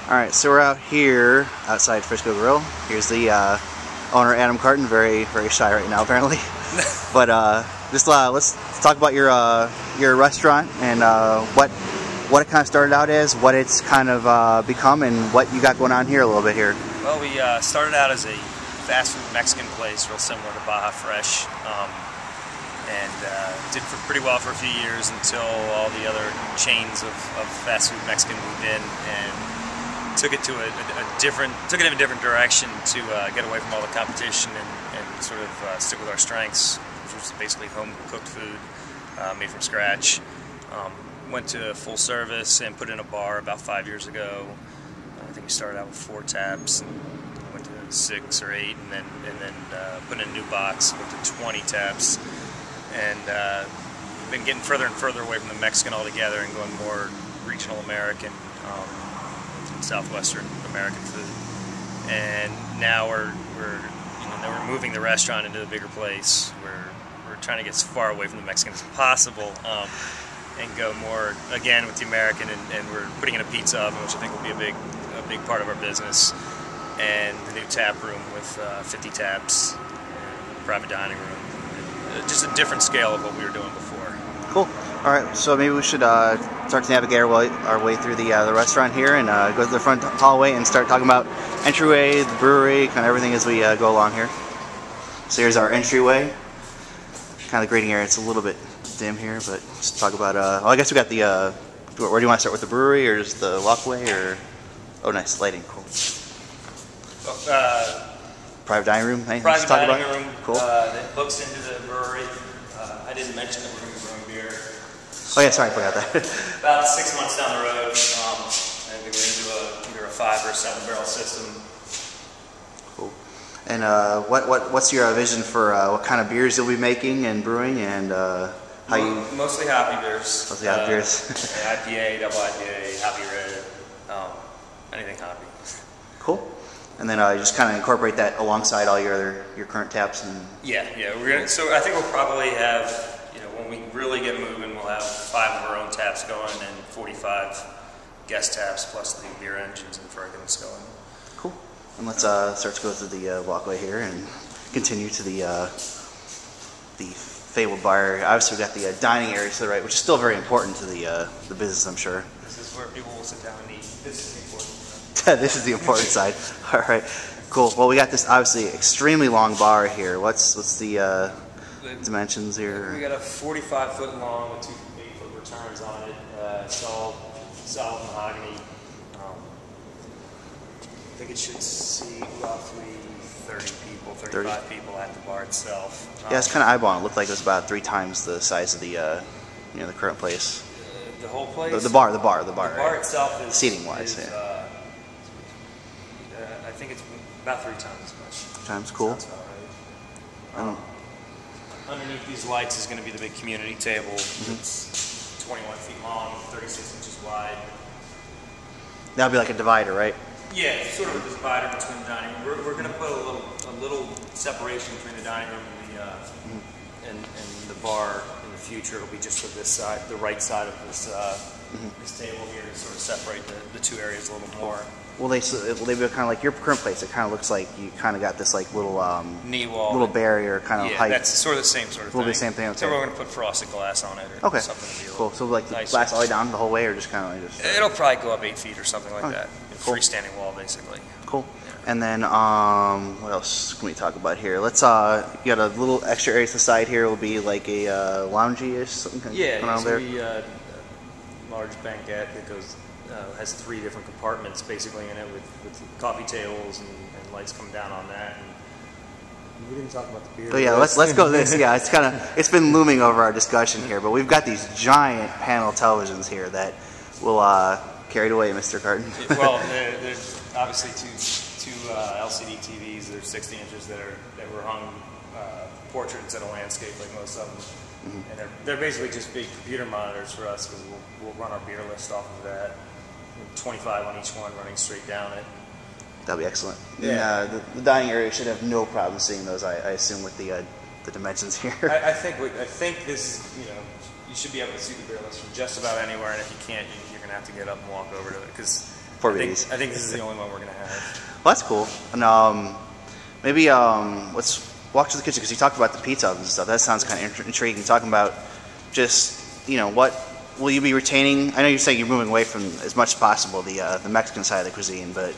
Alright, so we're out here outside Frisco Grill. Here's the owner, Adam Carton, very shy right now apparently. But let's talk about your restaurant and what it kind of started out as, what it's kind of become, and what you got going on here a little bit here. Well, we started out as a fast food Mexican place, real similar to Baja Fresh, and did pretty well for a few years until all the other chains of fast food Mexican moved in and took it to a different direction to get away from all the competition and sort of stick with our strengths, which was basically home cooked food made from scratch. Went to full service and put in a bar about 5 years ago. I think we started out with 4 taps, and went to 6 or 8, and then put in a new box, went to 20 taps, and been getting further and further away from the Mexican altogether and going more regional American, Southwestern American food. And now we're moving the restaurant into a bigger place. We're trying to get as far away from the Mexican as possible. And go more again with the American, and we're putting in a pizza oven, which I think will be a big part of our business, and the new tap room with 50 taps, and private dining room, just a different scale of what we were doing before. Cool. All right, so maybe we should start to navigate our way through the restaurant here, and go to the front hallway and start talking about entryway, the brewery, kind of everything as we go along here. So here's our entryway. Kind of the grading area. It's a little bit dim here, but let's talk about I guess we got the where do you want to start, with the brewery or just the walkway, or oh, nice lighting, cool. Private dining room, anything private to talk dining about? Room Cool. That hooks into the brewery. I didn't mention that we're going to be brewing beer. Oh yeah, sorry, I forgot that. About 6 months down the road, I think we're going to do either a 5 or 7 barrel system. Cool. And what's your vision for what kind of beers you'll be making and brewing, and how you? Mostly hoppy beers. Mostly hoppy beers. IPA, double IPA, hoppy red, anything hoppy. Cool. And then you just kind of incorporate that alongside all your current taps and. Yeah. So I think we'll probably have, when we really get moving, we'll have 5 of our own taps going and 45 guest taps plus the beer engines and fergans going. Cool. And let's start to go through the walkway here and continue to the fabled bar area. Obviously, we've got the dining area to the right, which is still very important to the business, I'm sure. This is where people will sit down and eat. This is the important. This is the important side. All right, cool. Well, we got this obviously extremely long bar here. What's the dimensions here? We got a 45-foot long with 2 8-foot returns on it. It's all solid mahogany. I think it should seat roughly 30 people, 35 people at the bar itself. Yeah, it's kind of eyeballing. It looked like it was about 3 times the size of the the current place. The whole place. The bar. The bar right? itself is seating wise. I think it's about 3 times as much. 3 times, cool. Right. Underneath these lights is going to be the big community table. It's 21 feet long, 36 inches wide. That'll be like a divider, right? Yeah, it's sort of a divider between the dining room. We're going to put a little separation between the dining room and the bar in the future. It'll be just for this side, the right side of this this table here, to sort of separate the 2 areas a little more. Will they be kind of like your current place? It kind of looks like you kind of got this like little knee wall, little barrier kind of height. Yeah, that's sort of the same sort of thing. Will be the same thing. Okay. So we're going to put frosted glass on it, or something to be cool. So like the glass all the way down the whole way, or just kind of like just. It'll probably go up 8 feet or something like that. Cool. Freestanding wall, basically. Cool. Yeah. And then what else can we talk about here? Let's you got a little extra area to the side here. Will be like a loungy-ish something. Yeah, going on there. Be a large banquette that goes. Has 3 different compartments basically in it with coffee tables and lights coming down on that. And we didn't talk about the beer. Oh yeah, let's go this. Yeah, it's been looming over our discussion here, but we've got these giant panel televisions here that will carry it away, Mr. Carton. Well, there's obviously two LCD TVs. They're 60 inches that were hung portraits in a landscape like most of them, and they're basically just big computer monitors for us, because we'll run our beer list off of that. 25 on each one, running straight down it. That'll be excellent. Yeah, the dining area should have no problem seeing those. I assume with the dimensions here. I think this, you should be able to see the beer list from just about anywhere, and if you can't, you're gonna have to get up and walk over to it, because 4 BDs. I think this is the only one we're gonna have. Well, that's cool. And maybe let's walk to the kitchen because you talked about the pizza ovens and stuff. That sounds kind of intriguing. Talking about just what will you be retaining? I know you're saying you're moving away from as much as possible the Mexican side of the cuisine, but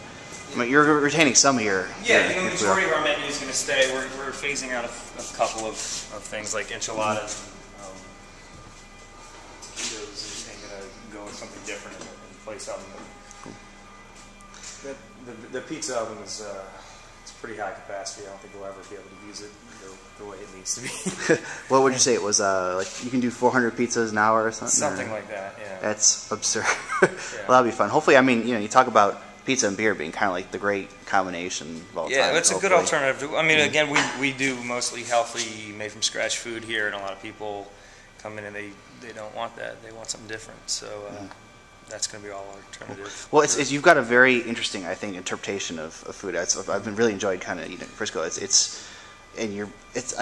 I mean, you're retaining some of your the majority of our menu is going to stay. We're phasing out a couple of things like enchiladas. Taquitos and going to go with something different in place of them. The pizza oven is it's pretty high capacity. I don't think we'll ever be able to use it the way it needs to be. What would you say it was? Like you can do 400 pizzas an hour or something? Something like that, yeah. That's absurd. Well, that'll be fun. Hopefully, I mean, you talk about pizza and beer being kind of like the great combination of all time. Yeah, it's hopefully. A good alternative. I mean, again, we do mostly healthy, made from scratch food here, and a lot of people come in and they don't want that. They want something different. So that's going to be all alternative. Well, you've got a very interesting, I think, interpretation of food. I've been really enjoyed kind of eating at Frisco. I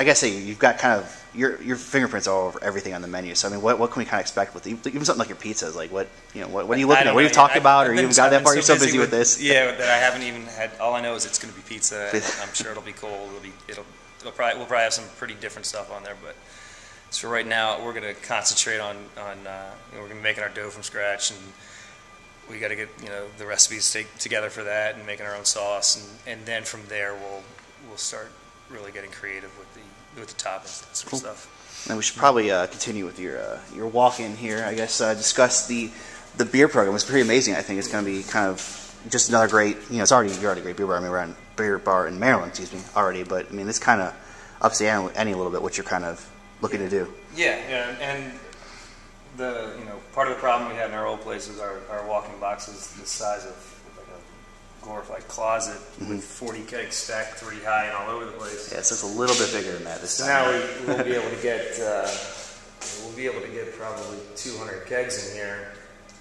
guess you've got kind of your fingerprints all over everything on the menu. So I mean, what can we kind of expect with even something like your pizzas? Like what are you looking at? What are you talking about? Or you haven't got that far? You're so busy with this. Yeah, that I haven't even had. All I know is it's going to be pizza. And I'm sure it'll be cool. We'll probably have some pretty different stuff on there. But so right now we're going to concentrate on we're going to be making our dough from scratch, and we got to get the recipes together for that and making our own sauce, and then from there we'll start really getting creative with the toppings and that sort of stuff. And we should probably continue with your walk-in here. I guess discuss the beer program. It's pretty amazing. I think it's going to be kind of just another great. You're already a great beer bar. I mean, we're on beer bar in Maryland, already. But I mean, this kind of ups the ante a little bit. What you're kind of looking to do. Yeah, and the part of the problem we had in our old place is our walk-in box is the size of like a glorified closet with 40 kegs stacked 3 high and all over the place. Yeah, so it's a little bit bigger than that this time. Now we'll be able to get probably 200 kegs in here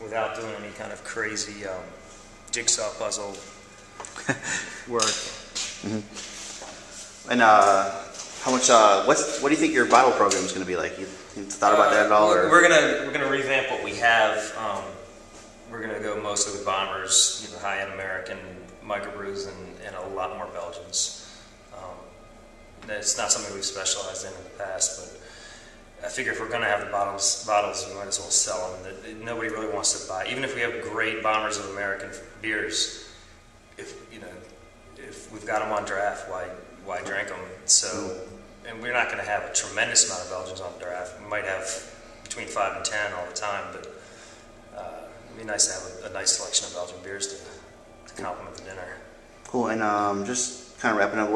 without doing any kind of crazy jigsaw puzzle work. And how much? What do you think your bottle program is going to be like? You thought about that at all? Or? We're gonna revamp what we have. We're gonna go mostly with bombers, high-end American microbrews, and a lot more Belgians. It's not something we've specialized in the past, but I figure if we're gonna have the bottles, we might as well sell them. Nobody really wants to buy, even if we have great bombers of American beers. If we've got them on draft, why drink them? So, and we're not going to have a tremendous amount of Belgians on draft. We might have between 5 and 10 all the time, but it'd be nice to have a nice selection of Belgian beers to complement the dinner. Cool. And just kind of wrapping up,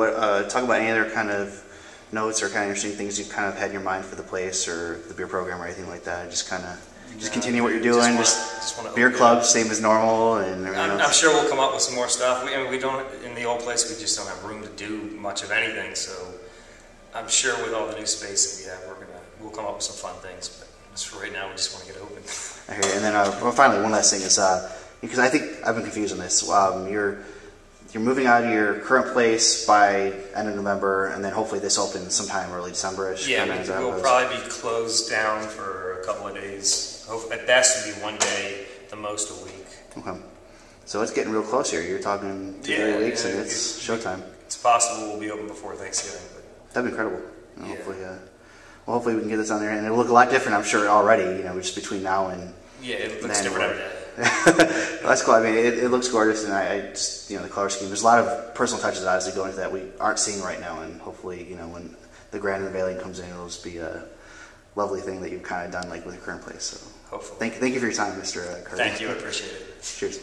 talk about any other kind of notes or kind of interesting things you've kind of had in your mind for the place or the beer program or anything like that. Just kind of. Just continue what you're doing. Just beer clubs, same as normal, and I'm sure we'll come up with some more stuff. We don't in the old place. We just don't have room to do much of anything. So I'm sure with all the new space that we have, we'll come up with some fun things. But just for right now, we just want to get open. I hear you. And then finally, one last thing is because I think I've been confused on this. You're moving out of your current place by end of November, and then hopefully this opens sometime early December-ish. Yeah, we'll probably be closed down for a couple of days. At best, it'll be 1 day, the most a week. Okay. So it's getting real close here. You're talking 2 weeks, and it's showtime. It's possible we'll be open before Thanksgiving. But that'd be incredible. Hopefully we can get this on there, and it'll look a lot different, I'm sure, already. Just between now and it looks different every day. That's cool. I mean, it looks gorgeous, and I just the color scheme. There's a lot of personal touches obviously go into that we aren't seeing right now, and hopefully when the grand unveiling comes in, it'll just be a lovely thing that you've kind of done like with your current place. So hopefully. Thank you for your time, Mr. Carton. Thank you. I appreciate it. Cheers.